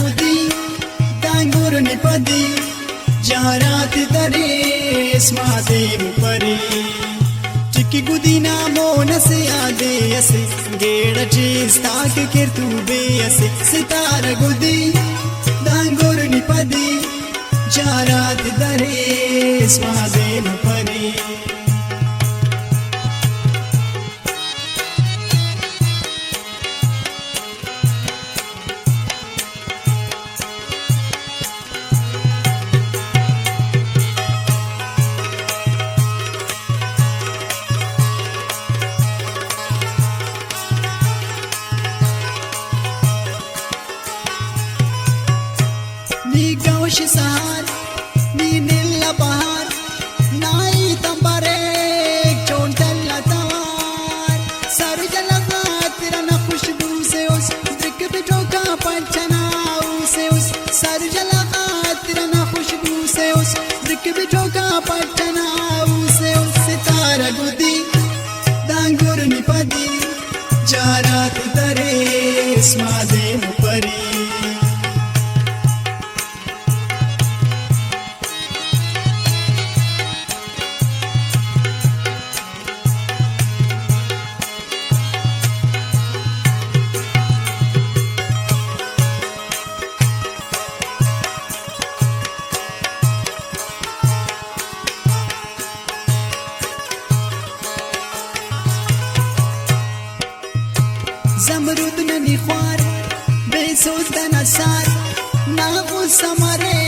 gudi dangur ni padi jarat dares madem pari tiki gudi na mona se ade ase geda chistak kirtu be ase sitara gudi dangur ni padi jarat dares madem pari ni gaush sahar ni nilla bahar nai tambare chontalla tawar sar jalagat rana khushbu se us dik bito ka panchana se us sar jalagat rana khushbu se us dik bito ka panchana se us sitara gudi dangur ni padi jarat dares madem pari zamrud nani khwar besod nasar na samare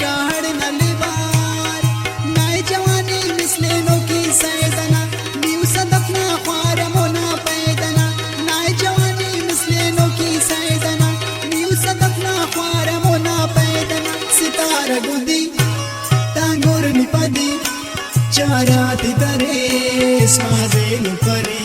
kahad nalbar nai jawani misleno ki saydana niu sadafna khwar mona paydana nai jawani misleno ki saydana niu sadafna khwar mona paydana sitara gudi dangur ni padi jarat dares madem pari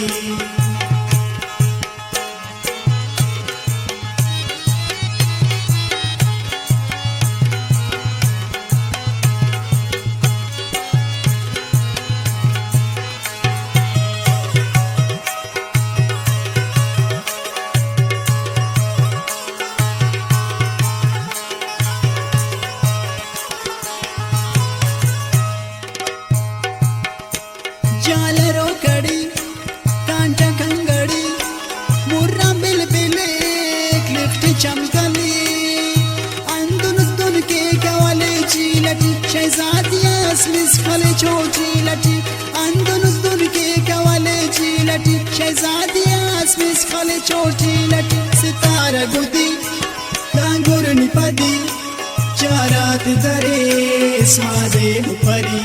jalero kadi kanta kangadi murra bil bile lift chamkali andun ke kawale chilati shehzadiya asmis khale choti lati andun ke kawale chilati shehzadiya asmis khale choti lati sitara gudi dangur ni padi jarat dares madem pari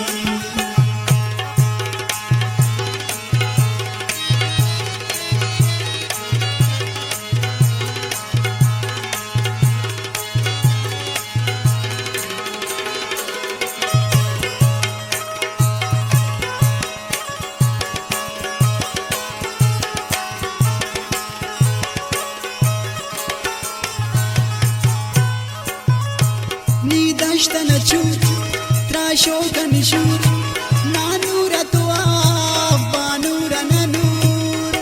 ni dashtana chut trasho kanishur nanura tua banura nanur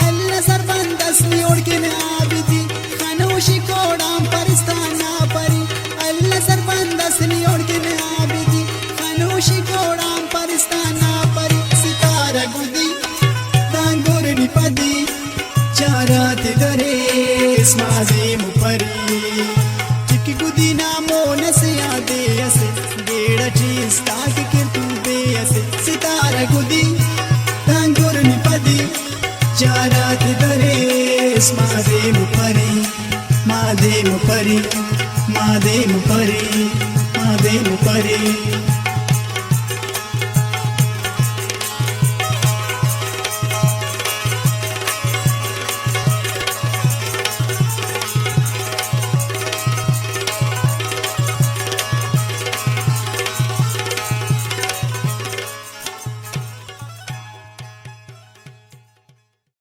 alla sarbandas ni odkene abidi khanoshi kodam paristana pari alla sarbandas ni odkene abidi khanoshi kodam paristana pari sitara gudi dangur ni padi jarat dares madem pari tiki gudi na mona se ade ase geda chistak kirtu be ase sitara gudi dangur ni padi jarat dares madem pari madem pari madem pari madem pari